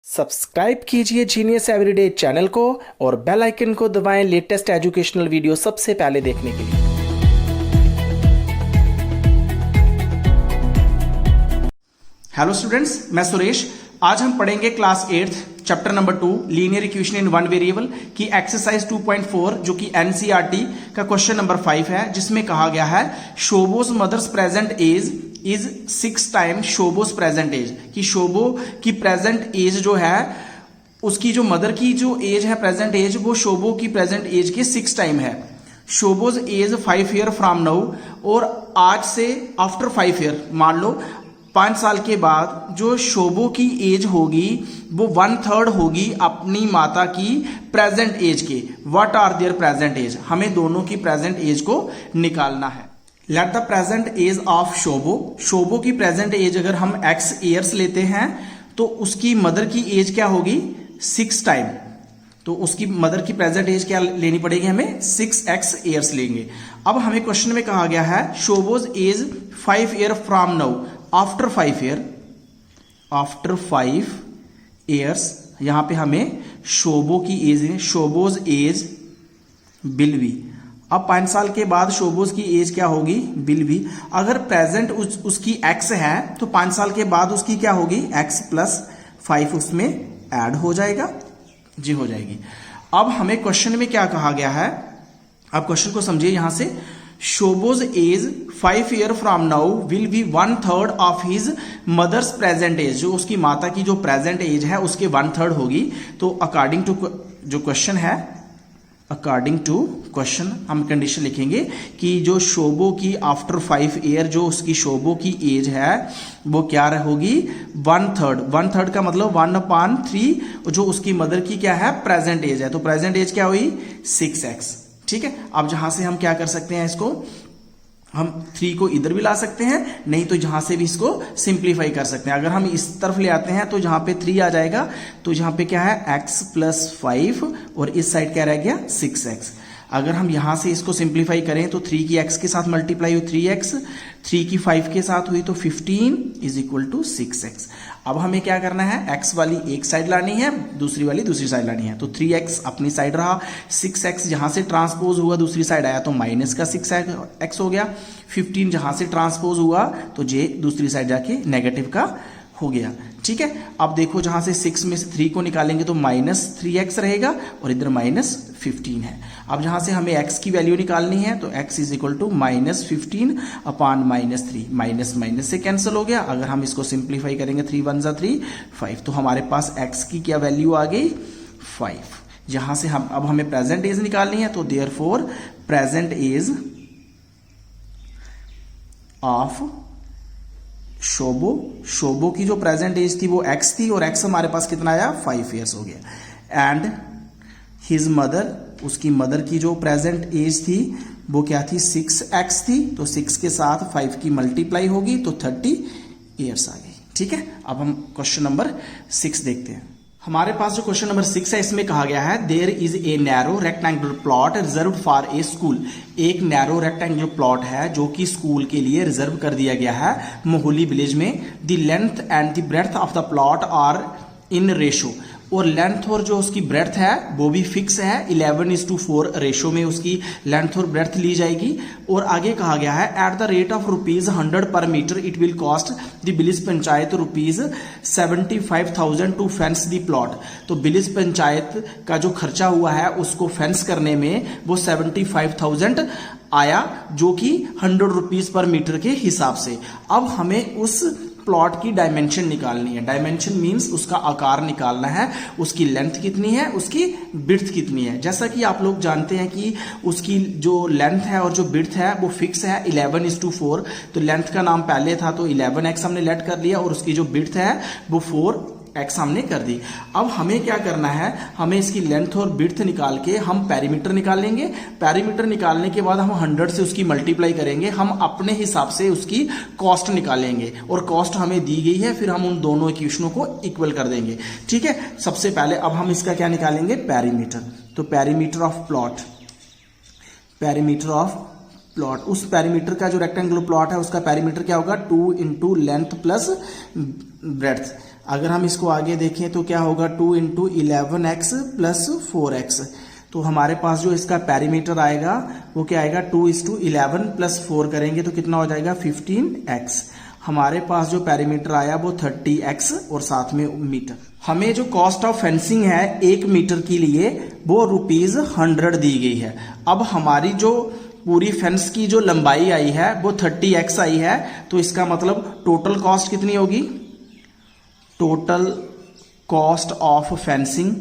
Subscribe कीजिए genius everyday channel को और बेल आइकन को दबाएं लेटेस्ट एजुकेशनल वीडियो सबसे पहले देखने के लिए। हेलो स्टूडेंट्स, मैं सुरेश। आज हम पढ़ेंगे class 8 chapter number 2 linear equation in one variable की एक्सरसाइज 2.4 जो कि एनसीईआरटी का क्वेश्चन नंबर 5 है, जिसमें कहा गया है Shobho's mother's present age is 6 times Shobho's present age, कि शोभो की प्रेजेंट एज जो है उसकी जो मदर की जो एज है प्रेजेंट एज वो शोभो की प्रेजेंट एज के 6 टाइम है। Shobho's age 5 year from now, और आज से आफ्टर 5 ईयर, मान लो 5 साल के बाद जो शोभो की एज होगी वो 1/3 होगी अपनी माता की प्रेजेंट एज के। What are their present age, हमें दोनों की प्रेजेंट एज को निकालना है। Let the present age of Shobho, Shobho की प्रेजेंट एज अगर हम x ईयर्स लेते हैं तो उसकी मदर की एज क्या होगी 6 टाइम, तो उसकी मदर की प्रेजेंट एज क्या लेनी पड़ेगी हमें 6x ईयर्स लेंगे। अब हमें क्वेश्चन में कहा गया है Shobho's age 5 year from now, after 5 year, after 5 years, यहां पे हमें शोभो की एज है, शोभोज एज विल बी। अब 5 साल के बाद शोभोज की एज क्या होगी विल बी। अगर प्रेजेंट उसकी x है तो 5 साल के बाद उसकी क्या होगी x प्लस 5 उसमें ऐड हो जाएगा जी, हो जाएगी। अब हमें क्वेश्चन में क्या कहा गया है, आप क्वेश्चन को समझिए यहां से। Shobho's age 5 year from now will be 1/3 of his mother's present age, जो उसकी माता की जो प्रेजेंट एज है उसके 1/3 होगी। तो अकॉर्डिंग टू जो क्वेश्चन है, अकॉर्डिंग टू क्वेश्चन हम कंडीशन लिखेंगे कि जो शोभो की आफ्टर 5 ईयर जो उसकी शोभो की एज है वो क्या होगी 1/3। 1/3 का मतलब 1/3 जो उसकी मदर की क्या है प्रेजेंट एज है, तो प्रेजेंट एज क्या हुई 6x। ठीक है, अब जहां से हम क्या कर सकते हैं, इसको हम 3 को इधर भी ला सकते हैं, नहीं तो जहां से भी इसको सिंप्लीफाई कर सकते हैं। अगर हम इस तरफ ले आते हैं तो जहां पे 3 आ जाएगा, तो जहां पे क्या है x प्लस 5 और इस साइड क्या रह गया 6x। अगर हम यहां से इसको सिंप्लीफाई करें तो 3 की x के साथ मल्टीप्लाई हुई 3x, 3 की 5 के साथ हुई तो 15 इज इक्वल टू 6x। अब हमें क्या करना है, x वाली एक साइड लानी है, दूसरी वाली दूसरी साइड लानी है। तो 3x अपनी साइड रहा, 6x जहां से ट्रांसपोज हुआ दूसरी साइड आया तो माइनस का 6x हो गया। 15 जहां से ट्रांसपोज हुआ तो j दूसरी साइड जाके नेगेटिव का हो गया। ठीक है, अब देखो जहां से 6 में से 3 को निकालेंगे तो -3x रहेगा और इधर -15 है। अब जहां से हमें x की वैल्यू निकालनी है तो x is equal to -15 upon -3, minus minus से कैंसिल हो गया। अगर हम इसको सिंप्लीफाई करेंगे 3 1 जा 3 5, तो हमारे पास x की क्या वैल्यू आ गई 5। जहां से हम अब हमें प्रेजेंट एज निकालनी है तो देयरफॉर प्रेजेंट एज ऑफ शोभो की जो प्रेजेंट एज थी वो x थी और x हमारे पास कितना आया 5 ईयर्स हो गया। एंड हिज मदर, उसकी मदर की जो प्रेजेंट एज थी वो क्या थी 6x थी, तो 6 के साथ 5 की मल्टीप्लाई होगी तो 30 ईयर्स आ गई। ठीक है, अब हम क्वेश्चन नंबर 6 देखते हैं। हमारे पास जो क्वेश्चन नंबर 6 है इसमें कहा गया है there is a narrow rectangular plot reserve for a school. एक नैरो रेक्टेंगुलर प्लॉट है जो कि स्कूल के लिए रिजर्व कर दिया गया है मोहली विलेज में। The length and the breadth of the plot are in ratio, और लेंथ और जो उसकी ब्रेड्थ है वो भी फिक्स है, 11:4 रेशो में उसकी लेंथ और ब्रेड्थ ली जाएगी। और आगे कहा गया है at the rate of ₹100 per metre it will cost the village panchayat ₹75,000 to fence the plot. तो विलेज पंचायत का जो खर्चा हुआ है उसको फेंस करने में वो 75,000 आया, जो कि ₹100 पर मीटर के हिसाब से। अब हमें उस प्लॉट की डायमेंशन निकालनी है। डायमेंशन मींस उसका आकार निकालना है, उसकी लेंथ कितनी है, उसकी विड्थ कितनी है। जैसा कि आप लोग जानते हैं कि उसकी जो लेंथ है और जो विड्थ है वो फिक्स है 11:4, तो लेंथ का नाम पहले था तो 11x हमने लेट कर लिया और उसकी जो विड्थ है वो 4x हमने कर दी। अब हमें क्या करना है, हमें इसकी लेंथ और विड्थ निकाल के हम पेरीमीटर निकालेंगे। पेरीमीटर निकालने के बाद हम 100 से उसकी मल्टीप्लाई करेंगे, हम अपने हिसाब से उसकी कॉस्ट निकालेंगे और कॉस्ट हमें दी गई है, फिर हम उन दोनों इक्वेशनों को इक्वल कर देंगे। ठीक है, सबसे पहले अब हम इसका क्या निकालेंगे पेरीमीटर। तो perimeter of plot, perimeter of plot, उस पेरीमीटर का जो रेक्टेंगुलर प्लॉट है उसका पेरीमीटर क्या होगा 2 इंटू लेंथ प्लस ब्रेड्थ। अगर हम इसको आगे देखें तो क्या होगा 2 इंटू 11x प्लस 4x। तो हमारे पास जो इसका पेरीमीटर आएगा वो क्या आएगा 2:11 प्लस 4 करेंगे तो कितना हो जाएगा 15x। हमारे पास जो पेरीमीटर आया वो 30x और साथ में मीटर। हमें जो कॉस्ट ऑफ फेंसिंग है 1 मीटर के लिए वो ₹100 दी गई है। अब हमारी जो पूरी फेंस की जो लंबाई आई है वो 30x आई है, तो इसका मतलब टोटल कॉस्ट कितनी होगी, टोटल कॉस्ट ऑफ फेंसिंग,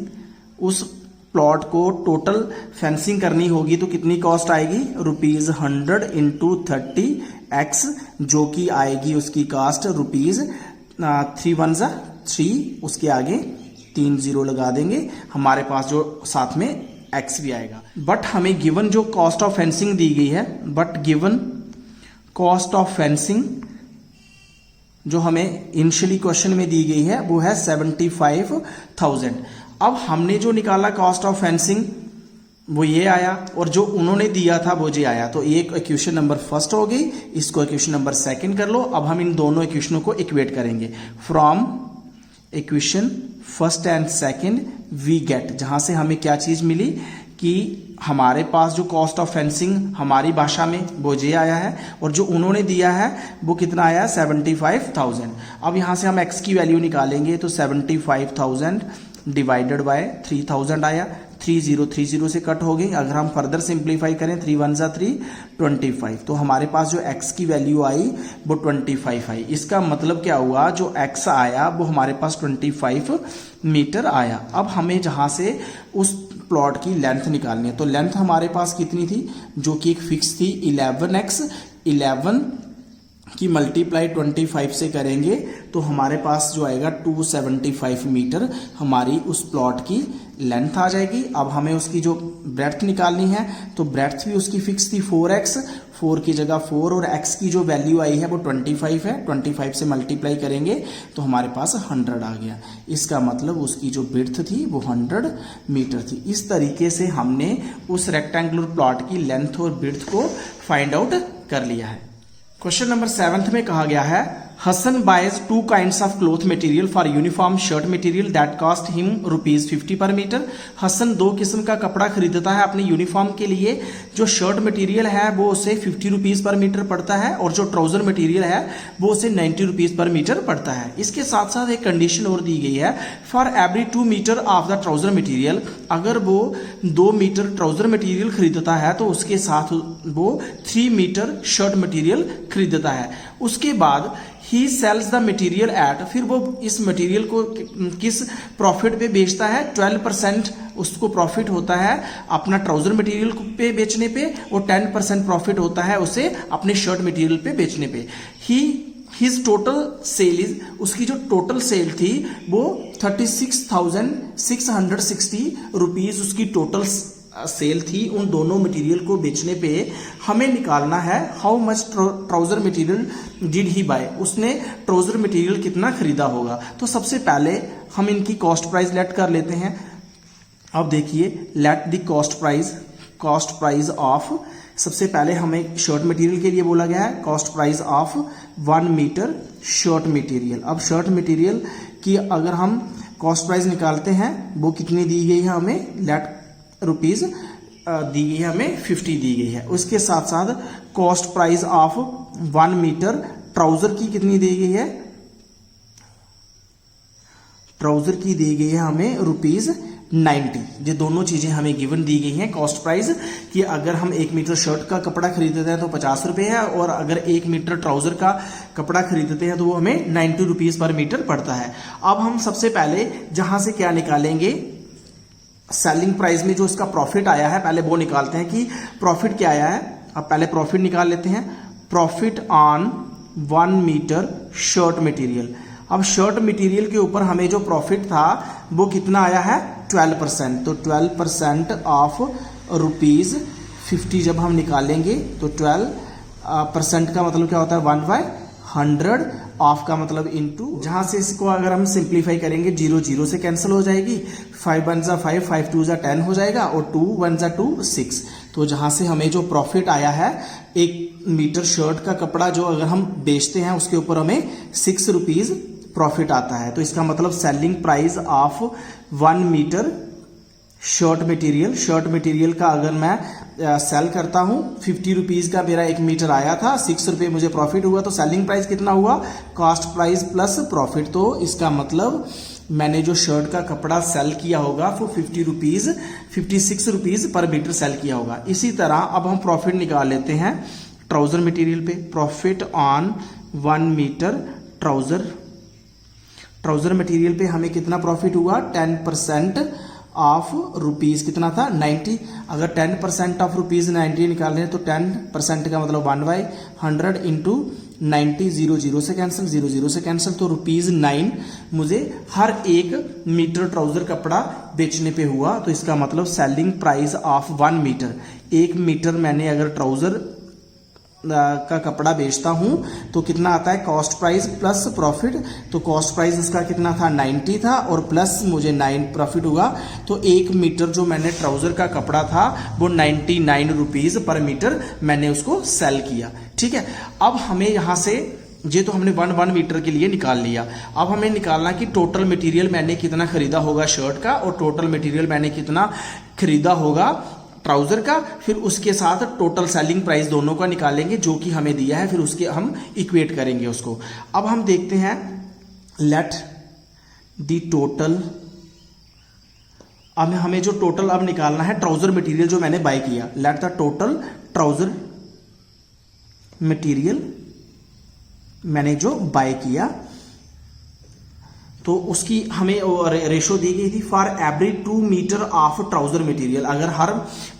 उस प्लॉट को टोटल फेंसिंग करनी होगी तो कितनी कॉस्ट आएगी ₹100 इंटू 30x, जो कि आएगी उसकी कॉस्ट ₹3 उसके आगे 3 जीरो लगा देंगे, हमारे पास जो साथ में x भी आएगा। बट हमें गिवन जो कॉस्ट ऑफ फेंसिंग दी गई है, but given cost of fencing जो हमें इनिशियली क्वेश्चन में दी गई है वो है 75,000। अब हमने जो निकाला कॉस्ट ऑफ फेंसिंग वो ये आया और जो उन्होंने दिया था वो ये आया, तो ये इक्वेशन नंबर फर्स्ट हो गई, इसको इक्वेशन नंबर सेकंड कर लो। अब हम इन दोनों इक्वेशनों को इक्वेट करेंगे। From equation first and second we get, जहां से हमें क्या चीज मिली कि हमारे पास जो कॉस्ट ऑफ फेंसिंग हमारी भाषा में वो ये आया है और जो उन्होंने दिया है वो कितना आया 75,000। अब यहां से हम x की वैल्यू निकालेंगे तो 75,000 डिवाइडेड बाय 3000 आया, 30 से कट हो गई। अगर हम फर्दर सिंप्लीफाई करें 3 1 3 25, तो हमारे पास जो x की वैल्यू आई वो 25 आई। इसका मतलब क्या हुआ, जो x आया वो हमारे पास 25 मीटर आया। अब हमें जहां से उस प्लॉट की लेंथ निकालनी है, तो लेंथ हमारे पास कितनी थी, जो कि एक फिक्स थी 11x, 11 की मल्टीप्लाई 25 से करेंगे तो हमारे पास जो आएगा 275 मीटर हमारी उस प्लॉट की लेंथ आ जाएगी। अब हमें उसकी जो ब्रेड्थ निकालनी है, तो ब्रेड्थ भी उसकी फिक्स थी 4x, 4 की जगह 4 और x की जो वैल्यू आई है वो 25 है, 25 से मल्टीप्लाई करेंगे तो हमारे पास 100 आ गया। इसका मतलब उसकी जो विड्थ थी वो 100 मीटर थी। इस तरीके से हमने उस रेक्टेंगुलर प्लॉट की लेंथ और विड्थ को फाइंड आउट कर लिया है। क्वेश्चन नंबर 7 में कहा गया है Hasan buys 2 kinds of cloth material for uniform shirt material that cost him ₹50 per metre. Hasan 2 किस्म का कपड़ा खरीदता है अपने यूनिफॉर्म के लिए। जो शर्ट मटेरियल है वो उसे ₹50 पर मीटर पड़ता है और जो ट्राउजर मटेरियल है वो उसे ₹90 पर मीटर पड़ता है। इसके साथ साथ एक कंडीशन और दी गई है, for every 2 metre of the trouser material, अगर वो 2 मीटर ट्राउजर मटेरियल खरीदता है तो उसके साथ वो 3 मीटर शर्ट मटेरियल खरीदता है। उसके बाद ही सेल्स द मटेरियल एट, फिर वो इस मटेरियल को किस प्रॉफिट पे बेचता है, 12% उसको प्रॉफिट होता है अपना ट्राउजर मटेरियल पे बेचने पे और 10% प्रॉफिट होता है उसे अपने शर्ट मटेरियल पे बेचने पे। हिज टोटल सेल इज, उसकी जो टोटल सेल थी वो 36,660 रुपीज उसकी टोटल सेल थी उन दोनों मटेरियल को बेचने पे। हमें निकालना है how much trouser material did he buy, उसने ट्राउजर मटेरियल कितना खरीदा होगा। तो सबसे पहले हम इनकी कॉस्ट प्राइस लेट कर लेते हैं। अब देखिए, let the cost price of, सबसे पहले हमें शर्ट मटेरियल के लिए बोला गया है cost price of 1 metre shirt material. अब शर्ट मटेरियल की अगर हम कॉस्ट प्राइस निकालते हैं वो कितनी दी गई है हमें, लेट रुपीज दी गई है हमें 50 दी गई है। उसके साथ साथ cost price of 1 metre trouser की कितनी दी गई है, ट्राउजर की दी गई है हमें ₹90। ये दोनों चीजें हमें गिवन दी गई हैं कॉस्ट प्राइस कि अगर हम 1 मीटर शर्ट का कपड़ा खरीदते हैं तो ₹50 है और अगर 1 मीटर ट्राउजर का कपड़ा खरीदते हैं तो वो हमें ₹90 पर मीटर पड़ता है। अब हम सबसे पहले जहां से क्या निकालेंगे, सेलिंग प्राइस में जो इसका प्रॉफिट आया है पहले वो निकालते हैं कि प्रॉफिट क्या आया है। अब पहले प्रॉफिट निकाल लेते हैं, profit on 1 metre shirt material. अब शर्ट मटेरियल के ऊपर हमें जो प्रॉफिट था वो कितना आया है 12%, तो 12% ऑफ ₹50 जब हम निकालेंगे तो 12% का मतलब क्या होता है 1/100, ऑफ का मतलब इनटू, जहां से इसको अगर हम सिंप्लीफाई करेंगे 0 0 से कैंसिल हो जाएगी, 5 1 जा 5, 5 2 जा 10 हो जाएगा और 2 1 जा 2 6। तो जहां से हमें जो प्रॉफिट आया है 1 मीटर शर्ट का कपड़ा जो अगर हम बेचते हैं उसके ऊपर हमें ₹6 प्रॉफिट आता है। तो इसका मतलब selling price of 1 metre shirt material का अगर मैं सेल करता हूं 50 रुपीज का मेरा 1 मीटर आया था, 6 रुपये मुझे प्रॉफिट हुआ, तो सेलिंग प्राइस कितना हुआ, कॉस्ट प्राइस प्लस प्रॉफिट। तो इसका मतलब मैंने जो शर्ट का कपड़ा सेल किया होगा वो 56 रुपीज पर मीटर सेल किया होगा। इसी तरह अब हम प्रॉफिट निकाल लेते हैं ट्राउजर मटेरियल पे। Profit on 1 metre trouser material पे हमें कितना प्रॉफिट हुआ, 10% ऑफ रुपीज कितना था, 90। अगर 10% ऑफ रुपीज 90 निकाल रहे हैं तो 10% का मतलब 1/100 इंटू 90, 0 से कैंसिल, 0 से कैंसिल, तो ₹9 मुझे हर 1 मीटर ट्राउजर कपड़ा बेचने पे हुआ। तो इसका मतलब selling price of 1 metre, 1 metre मैंने अगर ट्राउजर का कपड़ा बेचता हूं तो कितना आता है, कॉस्ट प्राइस प्लस प्रॉफिट। तो कॉस्ट प्राइस इसका कितना था, 90 था, और प्लस मुझे 9 प्रॉफिट हुआ। तो 1 मीटर जो मैंने ट्राउजर का कपड़ा था वो 99 रुपीज पर मीटर मैंने उसको सेल किया। ठीक है, अब हमें यहां से ये तो हमने 1 मीटर के लिए निकाल लिया। अब हमें निकालना कि टोटल मटेरियल मैंने कितना खरीदा होगा शर्ट का, और टोटल मटेरियल मैंने कितना खरीदा होगा ट्राउजर का, फिर उसके साथ टोटल सेलिंग प्राइस दोनों का निकालेंगे जो कि हमें दिया है, फिर उसके हम इक्वेट करेंगे उसको। अब हम देखते हैं, लेट द टोटल, अब हमें जो टोटल अब निकालना है ट्राउजर मटेरियल जो मैंने बाय किया, let the total trouser material मैंने जो बाय किया तो उसकी हमें रेशो दी गई थी for every 2 metre of trouser material. अगर हर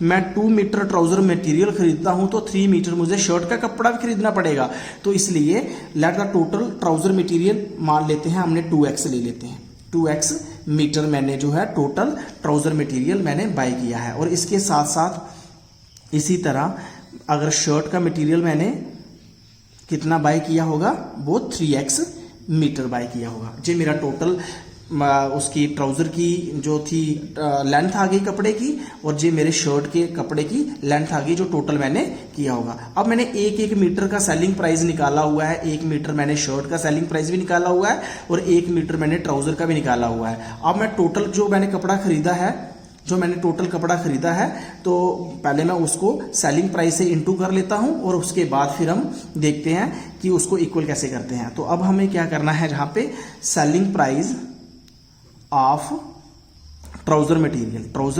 मैं 2 मीटर ट्राउजर मटेरियल खरीदता हूं तो 3 मीटर मुझे शर्ट का कपड़ा भी खरीदना पड़ेगा। तो इसलिए let the total trouser material मान लेते हैं, हमने 2x ले लेते हैं, 2x मीटर मैंने जो है टोटल ट्राउजर मटेरियल मैंने बाय किया है। और इसके साथ साथ इसी तरह अगर शर्ट का मटेरियल मैंने कितना बाय किया होगा, वो 3x मीटर बाय किया होगा। जी मेरा टोटल उसकी ट्राउजर की जो थी लेंथ आ गई कपड़े की, और जी मेरे शर्ट के कपड़े की लेंथ आ गई जो टोटल मैंने किया होगा। अब मैंने 1 मीटर का सेलिंग प्राइस निकाला हुआ है, 1 मीटर मैंने शर्ट का सेलिंग प्राइस भी निकाला हुआ है, और 1 मीटर मैंने ट्राउजर का भी निकाला हुआ है। अब मैं टोटल जो मैंने कपड़ा खरीदा है, तो पहले मैं उसको सेलिंग प्राइस से इंटू कर लेता हूं, और उसके बाद फिर हम देखते हैं कि उसको इक्वल कैसे करते हैं। तो अब हमें क्या करना है, जहां पे selling price of trouser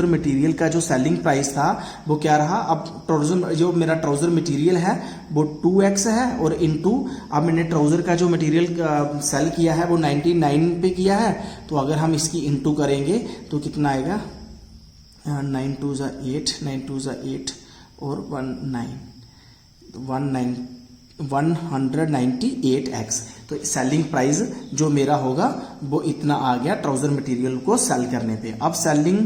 material का जो सेलिंग प्राइस था वो क्या रहा, अब जो मेरा ट्राउजर मटेरियल है वो 2x है, और इंटू अब मैंने ट्राउजर का जो मटेरियल सेल किया है वो 99 पे किया है। तो अगर हम इसकी इंटू करेंगे तो कितना आएगा, 9 2 8 और 198x। तो सेलिंग प्राइस जो मेरा होगा वो इतना आ गया ट्राउजर मटेरियल को सेल करने पे। अब selling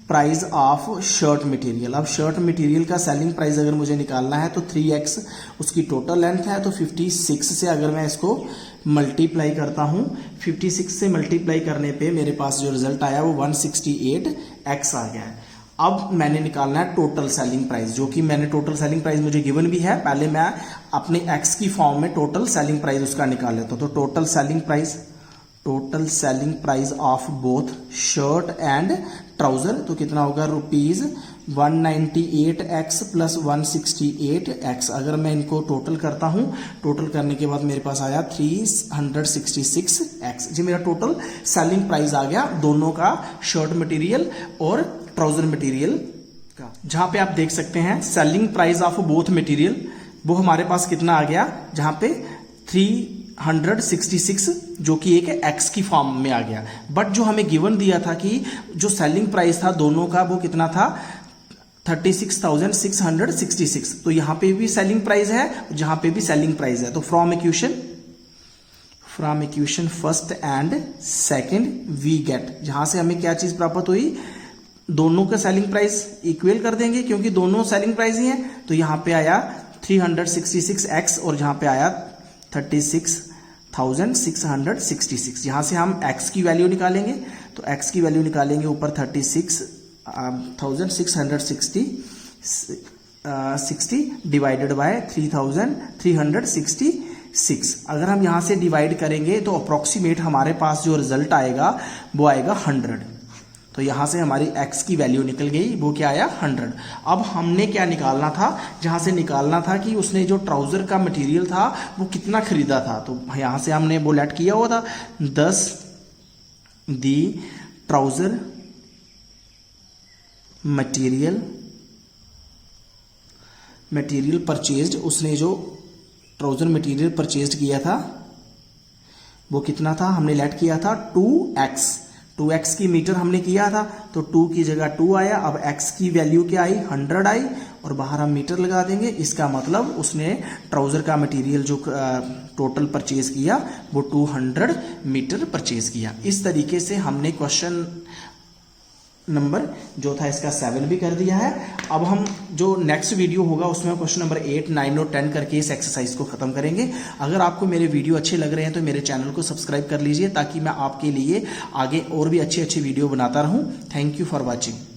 price of shirt material, अब शर्ट मटेरियल का सेलिंग प्राइस अगर मुझे निकालना है तो 3x उसकी टोटल लेंथ है, तो 56 से अगर मैं इसको मल्टीप्लाई करता हूं, 56 से मल्टीप्लाई करने पे मेरे पास जो रिजल्ट आया वो 168x आ गया है। अब मैंने निकालना है टोटल सेलिंग प्राइस, जो कि मैंने टोटल सेलिंग प्राइस मुझे गिवन भी है, पहले मैं अपने x की फॉर्म में टोटल सेलिंग प्राइस उसका निकाल लेता हूं। तो total selling price of both shirt and trouser, तो कितना होगा, ₹198x प्लस 168x। अगर मैं इनको टोटल करता हूं, टोटल करने के बाद मेरे पास आया 366x। जी मेरा टोटल सेलिंग प्राइस आ गया दोनों का, शर्ट मटेरियल और ट्राउजर मटेरियल का। जहां पे आप देख सकते हैं selling price of both material, वो हमारे पास कितना आ गया, जहां पे 366 जो कि एक x की फॉर्म में आ गया। बट जो हमें गिवन दिया था कि जो सेलिंग प्राइस था दोनों का वो कितना था, 36,666। तो यहां पे भी सेलिंग प्राइस है, जहां पे भी सेलिंग प्राइस है। तो from equation first and second we get, जहां से हमें क्या चीज प्राप्त हुई, दोनों का सेलिंग प्राइस इक्वल कर देंगे क्योंकि दोनों सेलिंग प्राइस ही हैं। तो यहां पे आया 366x और जहां पे आया 36,666। यहां से हम x की वैल्यू निकालेंगे, तो x की वैल्यू निकालेंगे ऊपर 36,660 डिवाइडेड बाय 3,366 6। अगर हम यहाँ से डिवाइड करेंगे तो अप्रोक्सीमेट हमारे पास जो रिजल्ट आएगा वो आएगा 100। तो यहाँ से हमारी x की वैल्यू निकल गई, वो क्या आया 100। अब हमने क्या निकालना था, जहाँ से निकालना था कि उसने जो ट्राउज़र का मटेरियल था वो कितना खरीदा था। तो यहाँ से हमने वो लेट किया हुआ था 10 दी ट्राउज़र मटेरियल परचेज्ड, उसने जो ट्राउज़र मटेरियल परचेज्ड किया था वो कितना था, हमने लेट किया था 2x की मीटर हमने किया था, तो 2 की जगह 2 आया। अब x की वैल्यू क्या आई, 100 आई, और बाहर हम मीटर लगा देंगे। इसका मतलब उसने ट्राउज़र का मटेरियल जो टोटल परचेज किया वो 200 मीटर परचेज किया। इस तरीके से हमने क्वेश्चन नंबर जो था इसका 7 भी कर दिया है। अब हम जो नेक्स्ट वीडियो होगा उसमें क्वेश्चन नंबर 8, 9 और 10 करके इस एक्सरसाइज को खत्म करेंगे। अगर आपको मेरे वीडियो अच्छे लग रहे हैं तो मेरे चैनल को सब्सक्राइब कर लीजिए, ताकि मैं आपके लिए आगे और भी अच्छे वीडियो बनाता रहूं। Thank you for watching.